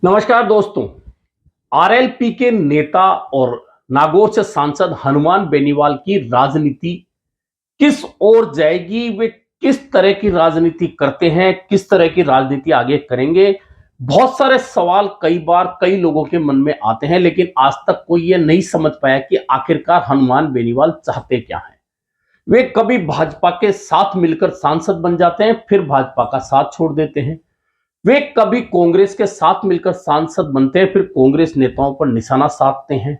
नमस्कार दोस्तों। आरएलपी के नेता और नागौर से सांसद हनुमान बेनीवाल की राजनीति किस ओर जाएगी, वे किस तरह की राजनीति करते हैं, किस तरह की राजनीति आगे करेंगे। बहुत सारे सवाल कई बार कई लोगों के मन में आते हैं, लेकिन आज तक कोई ये नहीं समझ पाया कि आखिरकार हनुमान बेनीवाल चाहते क्या हैं। वे कभी भाजपा के साथ मिलकर सांसद बन जाते हैं, फिर भाजपा का साथ छोड़ देते हैं। वे कभी कांग्रेस के साथ मिलकर सांसद बनते हैं, फिर कांग्रेस नेताओं पर निशाना साधते हैं।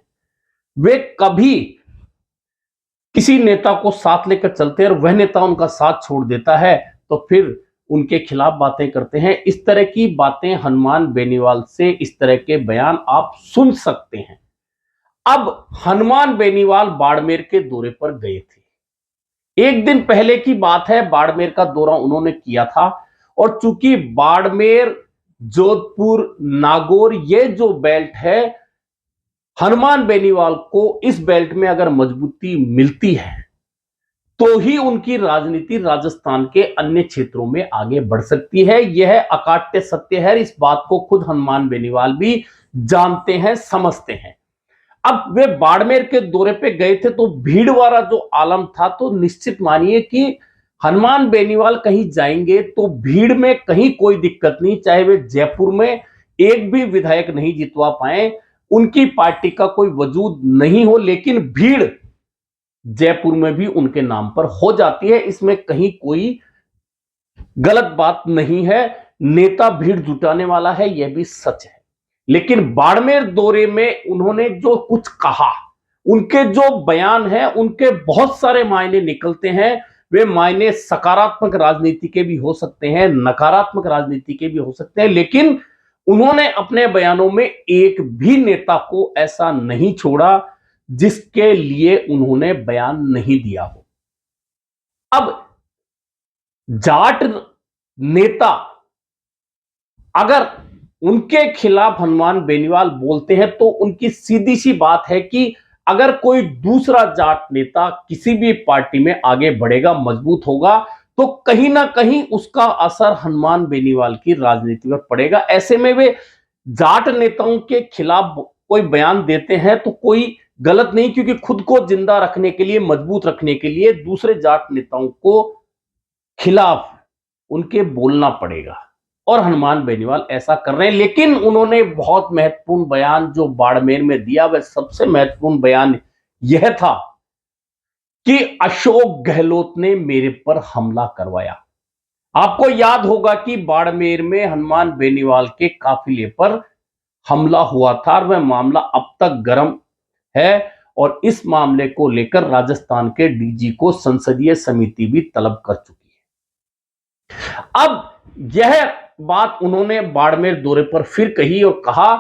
वे कभी किसी नेता को साथ लेकर चलते हैं और वह नेता उनका साथ छोड़ देता है, तो फिर उनके खिलाफ बातें करते हैं। इस तरह की बातें हनुमान बेनीवाल से, इस तरह के बयान आप सुन सकते हैं। अब हनुमान बेनीवाल बाड़मेर के दौरे पर गए थे। एक दिन पहले की बात है, बाड़मेर का दौरा उन्होंने किया था। और चूंकि बाड़मेर, जोधपुर, नागौर ये जो बेल्ट है, हनुमान बेनीवाल को इस बेल्ट में अगर मजबूती मिलती है तो ही उनकी राजनीति राजस्थान के अन्य क्षेत्रों में आगे बढ़ सकती है। यह अकाट्य सत्य है। इस बात को खुद हनुमान बेनीवाल भी जानते हैं, समझते हैं। अब वे बाड़मेर के दौरे पे गए थे तो भीड़ वाला जो आलम था, तो निश्चित मानिए कि हनुमान बेनीवाल कहीं जाएंगे तो भीड़ में कहीं कोई दिक्कत नहीं। चाहे वे जयपुर में एक भी विधायक नहीं जितवा पाए, उनकी पार्टी का कोई वजूद नहीं हो, लेकिन भीड़ जयपुर में भी उनके नाम पर हो जाती है। इसमें कहीं कोई गलत बात नहीं है। नेता भीड़ जुटाने वाला है, यह भी सच है। लेकिन बाड़मेर दौरे में उन्होंने जो कुछ कहा, उनके जो बयान हैं, उनके बहुत सारे मायने निकलते हैं। वे मायने सकारात्मक राजनीति के भी हो सकते हैं, नकारात्मक राजनीति के भी हो सकते हैं, लेकिन उन्होंने अपने बयानों में एक भी नेता को ऐसा नहीं छोड़ा जिसके लिए उन्होंने बयान नहीं दिया हो। अब जाट नेता अगर उनके खिलाफ हनुमान बेनीवाल बोलते हैं तो उनकी सीधी सी बात है कि अगर कोई दूसरा जाट नेता किसी भी पार्टी में आगे बढ़ेगा, मजबूत होगा, तो कहीं ना कहीं उसका असर हनुमान बेनीवाल की राजनीति पर पड़ेगा। ऐसे में वे जाट नेताओं के खिलाफ कोई बयान देते हैं तो कोई गलत नहीं, क्योंकि खुद को जिंदा रखने के लिए, मजबूत रखने के लिए दूसरे जाट नेताओं को खिलाफ उनके बोलना पड़ेगा। और हनुमान बेनीवाल ऐसा कर रहे हैं। लेकिन उन्होंने बहुत महत्वपूर्ण बयान जो बाड़मेर में दिया, वह सबसे महत्वपूर्ण बयान यह था कि अशोक गहलोत ने मेरे पर हमला करवाया। आपको याद होगा कि बाड़मेर में हनुमान बेनीवाल के काफिले पर हमला हुआ था और वह मामला अब तक गर्म है। और इस मामले को लेकर राजस्थान के डीजी को संसदीय समिति भी तलब कर चुकी है। अब यह बात उन्होंने बाड़मेर दौरे पर फिर कही और कहा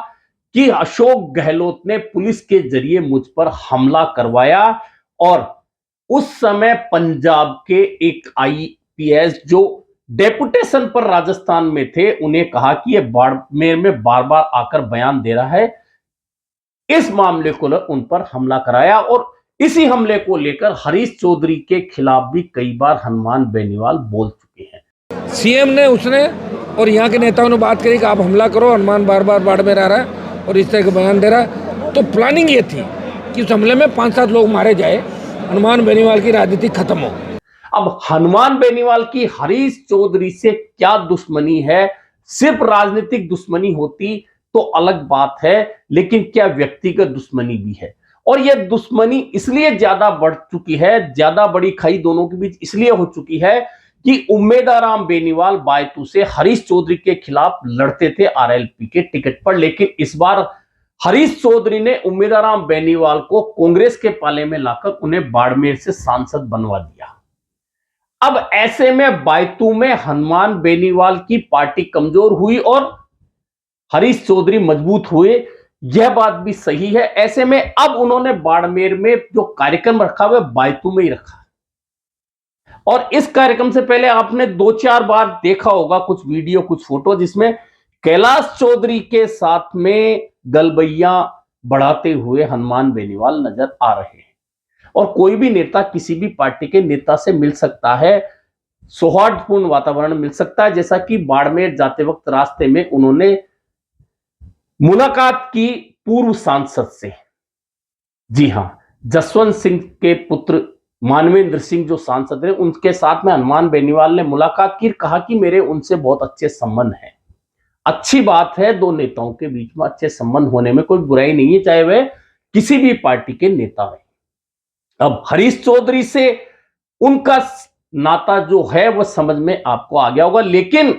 कि अशोक गहलोत ने पुलिस के जरिए मुझ पर हमला करवाया। और उस समय पंजाब के एक आईपीएस जो डेपुटेशन पर राजस्थान में थे, उन्हें कहा कि यह बाड़मेर में बार बार आकर बयान दे रहा है। इस मामले को उन पर हमला कराया। और इसी हमले को लेकर हरीश चौधरी के खिलाफ भी कई बार हनुमान बेनीवाल बोल चुके हैं। सीएम ने, उसने और यहाँ के नेताओं ने बात करी कि आप हमला करो, हनुमान बार बार बाड़मेर आ रहा है और इस तरह का बयान दे रहा है। तो प्लानिंग ये थी कि उस हमले में 5-7 लोग मारे जाए, हनुमान बेनीवाल की राजनीति खत्म हो। अब हनुमान बेनीवाल की हरीश चौधरी से क्या दुश्मनी है? सिर्फ राजनीतिक दुश्मनी होती तो अलग बात है, लेकिन क्या व्यक्तिगत दुश्मनी भी है? और यह दुश्मनी इसलिए ज्यादा बढ़ चुकी है, ज्यादा बड़ी खाई दोनों के बीच इसलिए हो चुकी है कि उम्मेदाराम बेनीवाल बायतू से हरीश चौधरी के खिलाफ लड़ते थे आरएलपी के टिकट पर। लेकिन इस बार हरीश चौधरी ने उम्मेदाराम बेनीवाल को कांग्रेस के पाले में लाकर उन्हें बाड़मेर से सांसद बनवा दिया। अब ऐसे में बायतू में हनुमान बेनीवाल की पार्टी कमजोर हुई और हरीश चौधरी मजबूत हुए। यह बात भी सही है। ऐसे में अब उन्होंने बाड़मेर में जो कार्यक्रम रखा वह बायतू में ही रखा। और इस कार्यक्रम से पहले आपने 2-4 बार देखा होगा कुछ वीडियो, कुछ फोटो, जिसमें कैलाश चौधरी के साथ में गलबैया बढ़ाते हुए हनुमान बेनीवाल नजर आ रहे हैं। और कोई भी नेता किसी भी पार्टी के नेता से मिल सकता है, सौहार्दपूर्ण वातावरण मिल सकता है। जैसा कि बाड़मेर जाते वक्त रास्ते में उन्होंने मुलाकात की पूर्व सांसद से। जी हां, जसवंत सिंह के पुत्र मानवेंद्र सिंह जो सांसद हैं, उनके साथ में हनुमान बेनीवाल ने मुलाकात की, कहा कि मेरे उनसे बहुत अच्छे संबंध हैं। अच्छी बात है, दो नेताओं के बीच में अच्छे संबंध होने में कोई बुराई नहीं है, चाहे वह किसी भी पार्टी के नेता हैं। अब हरीश चौधरी से उनका नाता जो है वह समझ में आपको आ गया होगा, लेकिन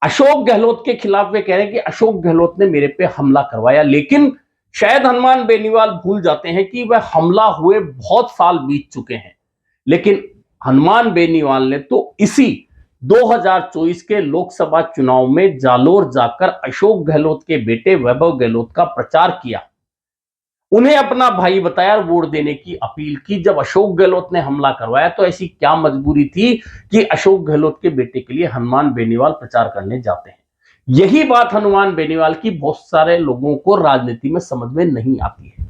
अशोक गहलोत के खिलाफ वे कह रहे हैं कि अशोक गहलोत ने मेरे पे हमला करवाया, लेकिन शायद हनुमान बेनीवाल भूल जाते हैं कि वह हमला हुए बहुत साल बीत चुके हैं। लेकिन हनुमान बेनीवाल ने तो इसी 2024 के लोकसभा चुनाव में जालोर जाकर अशोक गहलोत के बेटे वैभव गहलोत का प्रचार किया, उन्हें अपना भाई बताया, वोट देने की अपील की। जब अशोक गहलोत ने हमला करवाया तो ऐसी क्या मजबूरी थी कि अशोक गहलोत के बेटे के लिए हनुमान बेनीवाल प्रचार करने जाते हैं। यही बात हनुमान बेनीवाल की बहुत सारे लोगों को राजनीति में समझ में नहीं आती है।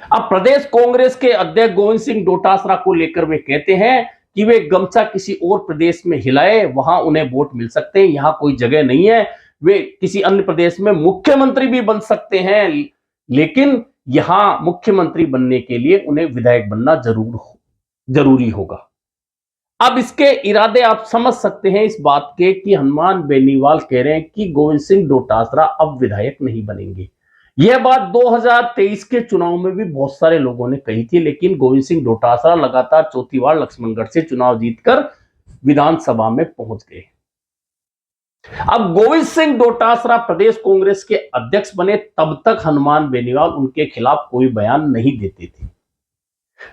अब प्रदेश कांग्रेस के अध्यक्ष गोविंद सिंह डोटासरा को लेकर वे कहते हैं कि वे गमछा किसी और प्रदेश में हिलाए, वहां उन्हें वोट मिल सकते हैं, यहां कोई जगह नहीं है। वे किसी अन्य प्रदेश में मुख्यमंत्री भी बन सकते हैं, लेकिन यहां मुख्यमंत्री बनने के लिए उन्हें विधायक बनना जरूरी होगा। अब इसके इरादे आप समझ सकते हैं इस बात के कि हनुमान बेनीवाल कह रहे हैं कि गोविंद सिंह डोटासरा अब विधायक नहीं बनेंगे। यह बात 2023 के चुनाव में भी बहुत सारे लोगों ने कही थी, लेकिन गोविंद सिंह डोटासरा लगातार चौथी बार लक्ष्मणगढ़ से चुनाव जीतकर विधानसभा में पहुंच गए। अब गोविंद सिंह डोटासरा प्रदेश कांग्रेस के अध्यक्ष बने तब तक हनुमान बेनीवाल उनके खिलाफ कोई बयान नहीं देते थे।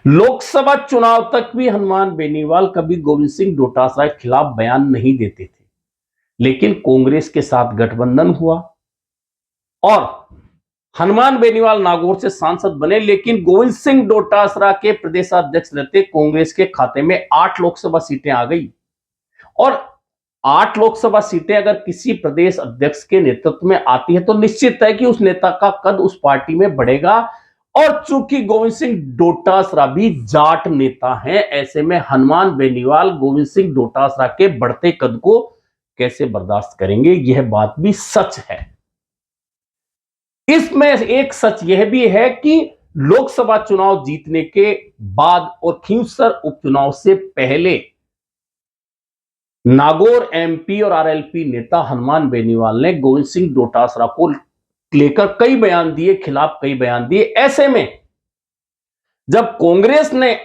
लोकसभा चुनाव तक भी हनुमान बेनीवाल कभी गोविंद सिंह डोटासरा के खिलाफ बयान नहीं देते थे, लेकिन कांग्रेस के साथ गठबंधन हुआ और हनुमान बेनीवाल नागौर से सांसद बने, लेकिन गोविंद सिंह डोटासरा के प्रदेशाध्यक्ष रहते कांग्रेस के खाते में 8 लोकसभा सीटें आ गई। और 8 लोकसभा सीटें अगर किसी प्रदेश अध्यक्ष के नेतृत्व में आती है तो निश्चित है कि उस नेता का कद उस पार्टी में बढ़ेगा। और चूंकि गोविंद सिंह डोटासरा भी जाट नेता हैं, ऐसे में हनुमान बेनीवाल गोविंद सिंह डोटासरा के बढ़ते कद को कैसे बर्दाश्त करेंगे, यह बात भी सच है। इसमें एक सच यह भी है कि लोकसभा चुनाव जीतने के बाद और खींवसर उपचुनाव से पहले नागौर एमपी और आरएलपी नेता हनुमान बेनीवाल ने गोविंद सिंह डोटासरा को लेकर कई बयान दिए, खिलाफ कई बयान दिए। ऐसे में जब कांग्रेस ने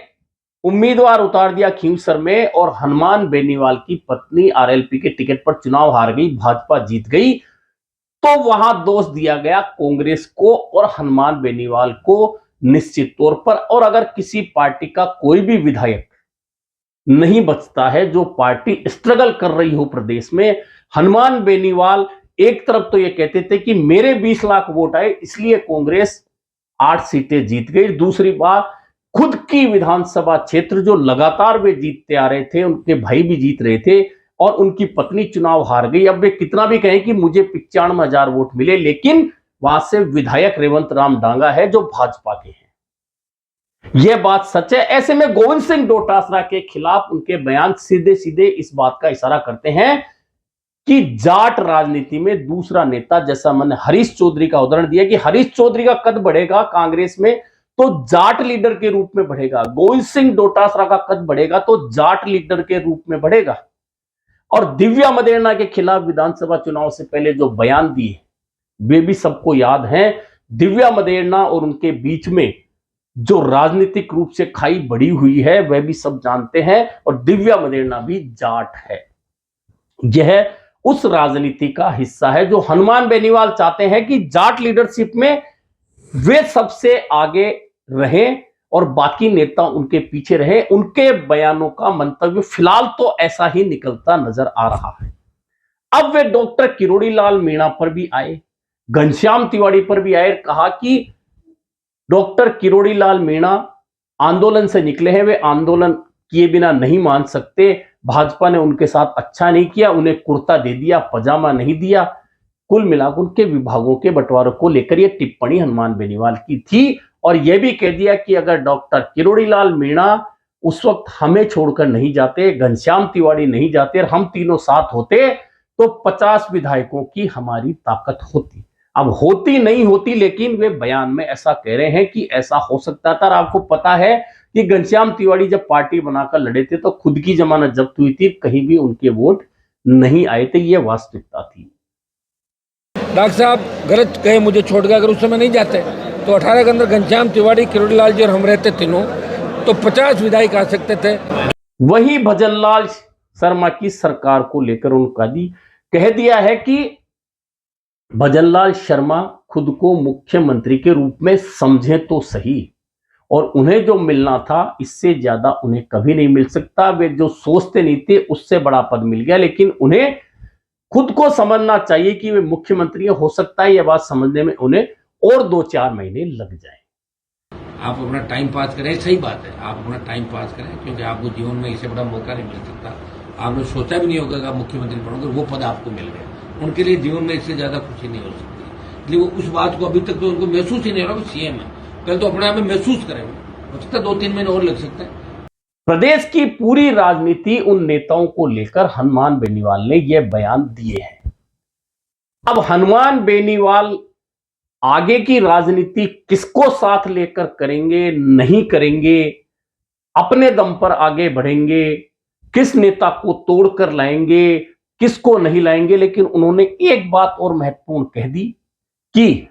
उम्मीदवार उतार दिया खींवसर में और हनुमान बेनीवाल की पत्नी आरएलपी के टिकट पर चुनाव हार गई, भाजपा जीत गई, तो वहां दोष दिया गया कांग्रेस को और हनुमान बेनीवाल को निश्चित तौर पर। और अगर किसी पार्टी का कोई भी विधायक नहीं बचता है, जो पार्टी स्ट्रगल कर रही हो प्रदेश में, हनुमान बेनीवाल एक तरफ तो ये कहते थे कि मेरे 20 लाख वोट आए इसलिए कांग्रेस 8 सीटें जीत गई, दूसरी बात खुद की विधानसभा क्षेत्र जो लगातार वे जीतते आ रहे थे, उनके भाई भी जीत रहे थे और उनकी पत्नी चुनाव हार गई। अब वे कितना भी कहें कि मुझे 95,000 वोट मिले, लेकिन वहां से विधायक रेवंत राम डांगा है जो भाजपा के हैं, यह बात सच है। ऐसे में गोविंद सिंह डोटासरा के खिलाफ उनके बयान सीधे सीधे इस बात का इशारा करते हैं कि जाट राजनीति में दूसरा नेता, जैसा मैंने हरीश चौधरी का उदाहरण दिया कि हरीश चौधरी का कद बढ़ेगा कांग्रेस में तो जाट लीडर के रूप में बढ़ेगा, गोविंद सिंह डोटासरा का कद बढ़ेगा तो जाट लीडर के रूप में बढ़ेगा। और दिव्या मदेरणा के खिलाफ विधानसभा चुनाव से पहले जो बयान दिए वे भी सबको याद हैं। दिव्या मदेरणा और उनके बीच में जो राजनीतिक रूप से खाई बढ़ी हुई है वह भी सब जानते हैं, और दिव्या मदेरणा भी जाट है। यह उस राजनीति का हिस्सा है जो हनुमान बेनीवाल चाहते हैं कि जाट लीडरशिप में वे सबसे आगे रहें और बाकी नेता उनके पीछे रहे। उनके बयानों का मंतव्य फिलहाल तो ऐसा ही निकलता नजर आ रहा है। अब वे डॉक्टर किरोड़ी लाल मीणा पर भी आए, घनश्याम तिवारी पर भी आए, कहा कि डॉक्टर किरोड़ी लाल मीणा आंदोलन से निकले हैं, वे आंदोलन किए बिना नहीं मान सकते, भाजपा ने उनके साथ अच्छा नहीं किया, उन्हें कुर्ता दे दिया, पजामा नहीं दिया। कुल मिलाकर उनके विभागों के बंटवारे को लेकर यह टिप्पणी हनुमान बेनीवाल की थी और यह भी कह दिया कि अगर डॉक्टर किरोड़ी लाल मीणा उस वक्त हमें छोड़कर नहीं जाते, घनश्याम तिवारी नहीं जाते और हम तीनों साथ होते तो 50 विधायकों की हमारी ताकत होती। अब होती नहीं होती, लेकिन वे बयान में ऐसा कह रहे हैं कि ऐसा हो सकता था। और आपको पता है कि घनश्याम तिवारी जब पार्टी बनाकर लड़े थे तो खुद की जमानत जब्त हुई थी, कहीं भी उनके वोट नहीं आए थे, यह वास्तविकता थी। डॉक्टर साहब गलत कहे मुझे छोड़ के, अगर उस समय नहीं जाते तो 18 के अंदर घनश्याम तिवारी, किरोड़ीलाल जी और हम रहते तीनों, तो 50 विधायक आ सकते थे। वही भजनलाल शर्मा की सरकार को लेकर उनका दी कह दिया है कि भजनलाल शर्मा खुद को मुख्यमंत्री के रूप में समझे तो सही, और उन्हें जो मिलना था इससे ज्यादा उन्हें कभी नहीं मिल सकता। वे जो सोचते नहीं थे उससे बड़ा पद मिल गया, लेकिन उन्हें खुद को समझना चाहिए कि वे मुख्यमंत्री हो सकता है, यह बात समझने में उन्हें और 2-4 महीने लग जाए। आप अपना टाइम पास करें, सही बात है, आप अपना टाइम पास करें, क्योंकि आपको जीवन में इससे बड़ा मौका नहीं मिल सकता। आपने सोचा भी नहीं होगा कि आप मुख्यमंत्री बनोगे, वो पद आपको मिल गया। उनके लिए जीवन में इससे ज्यादा खुशी नहीं हो सकती, इसलिए वो उस बात को अभी तक तो उनको महसूस ही नहीं हो रहा कि सीएम है। कल तो अपने आप में महसूस करेंगे, हो सकता है 2-3 महीने और लग सकते हैं। प्रदेश की पूरी राजनीति उन नेताओं को लेकर हनुमान बेनीवाल ने यह बयान दिए हैं। अब हनुमान बेनीवाल आगे की राजनीति किसको साथ लेकर करेंगे, नहीं करेंगे, अपने दम पर आगे बढ़ेंगे, किस नेता को तोड़कर लाएंगे, किसको नहीं लाएंगे, लेकिन उन्होंने एक बात और महत्वपूर्ण कह दी कि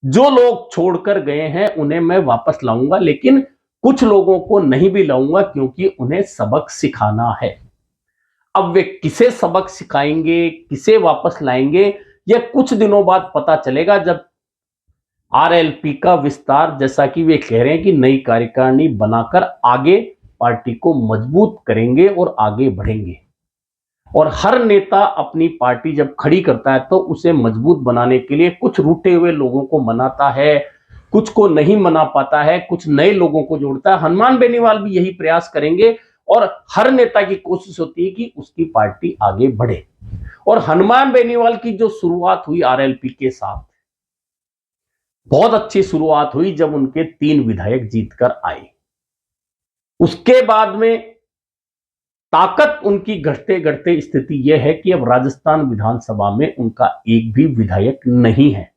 जो लोग छोड़कर गए हैं उन्हें मैं वापस लाऊंगा, लेकिन कुछ लोगों को नहीं भी लाऊंगा, क्योंकि उन्हें सबक सिखाना है। अब वे किसे सबक सिखाएंगे, किसे वापस लाएंगे, यह कुछ दिनों बाद पता चलेगा, जब आरएलपी का विस्तार, जैसा कि वे कह रहे हैं कि नई कार्यकारिणी बनाकर आगे पार्टी को मजबूत करेंगे और आगे बढ़ेंगे। और हर नेता अपनी पार्टी जब खड़ी करता है तो उसे मजबूत बनाने के लिए कुछ रूठे हुए लोगों को मनाता है, कुछ को नहीं मना पाता है, कुछ नए लोगों को जोड़ता है। हनुमान बेनीवाल भी यही प्रयास करेंगे, और हर नेता की कोशिश होती है कि उसकी पार्टी आगे बढ़े। और हनुमान बेनीवाल की जो शुरुआत हुई आरएलपी के साथ, बहुत अच्छी शुरुआत हुई जब उनके 3 विधायक जीतकर आए। उसके बाद में ताकत उनकी घटते घटते स्थिति यह है कि अब राजस्थान विधानसभा में उनका एक भी विधायक नहीं है।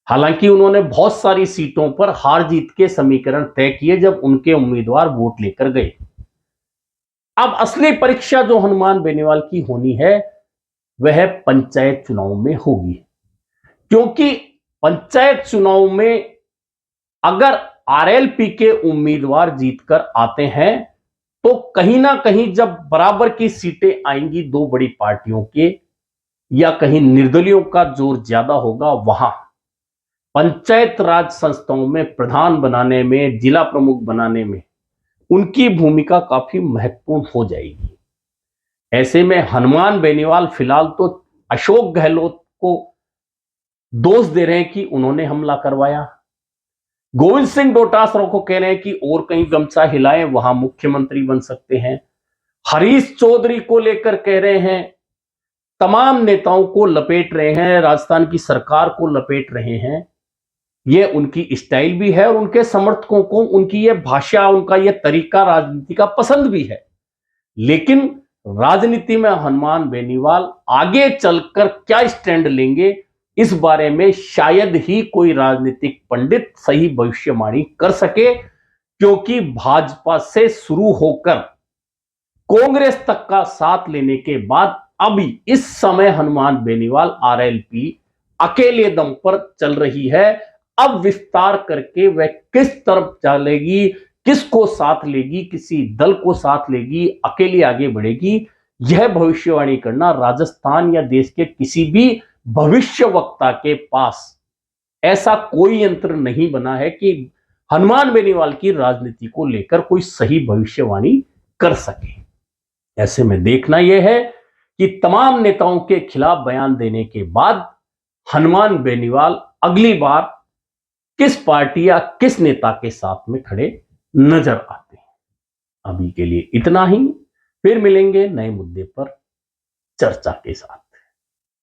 हालांकि उन्होंने बहुत सारी सीटों पर हार जीत के समीकरण तय किए जब उनके उम्मीदवार वोट लेकर गए। अब असली परीक्षा जो हनुमान बेनीवाल की होनी है वह पंचायत चुनाव में होगी, क्योंकि पंचायत चुनाव में अगर आरएलपी के उम्मीदवार जीतकर आते हैं तो कहीं ना कहीं जब बराबर की सीटें आएंगी दो बड़ी पार्टियों के, या कहीं निर्दलियों का जोर ज्यादा होगा, वहां पंचायत राज संस्थाओं में प्रधान बनाने में, जिला प्रमुख बनाने में उनकी भूमिका काफी महत्वपूर्ण हो जाएगी। ऐसे में हनुमान बेनीवाल फिलहाल तो अशोक गहलोत को दोष दे रहे हैं कि उन्होंने हमला करवाया, गोविंद सिंह डोटासरा को कह रहे हैं कि और कहीं गमछा हिलाएं वहां मुख्यमंत्री बन सकते हैं, हरीश चौधरी को लेकर कह रहे हैं, तमाम नेताओं को लपेट रहे हैं, राजस्थान की सरकार को लपेट रहे हैं। यह उनकी स्टाइल भी है और उनके समर्थकों को उनकी यह भाषा, उनका यह तरीका राजनीति का पसंद भी है। लेकिन राजनीति में हनुमान बेनीवाल आगे चलकर क्या स्टैंड लेंगे, इस बारे में शायद ही कोई राजनीतिक पंडित सही भविष्यवाणी कर सके, क्योंकि भाजपा से शुरू होकर कांग्रेस तक का साथ लेने के बाद अभी इस समय हनुमान बेनीवाल आरएलपी अकेले दम पर चल रही है। अब विस्तार करके वह किस तरफ चलेगी, किसको साथ लेगी, किसी दल को साथ लेगी, अकेली आगे बढ़ेगी, यह भविष्यवाणी करना राजस्थान या देश के किसी भी भविष्य वक्ता के पास ऐसा कोई यंत्र नहीं बना है कि हनुमान बेनीवाल की राजनीति को लेकर कोई सही भविष्यवाणी कर सके। ऐसे में देखना यह है कि तमाम नेताओं के खिलाफ बयान देने के बाद हनुमान बेनीवाल अगली बार किस पार्टी या किस नेता के साथ में खड़े नजर आते हैं। अभी के लिए इतना ही, फिर मिलेंगे नए मुद्दे पर चर्चा के साथ।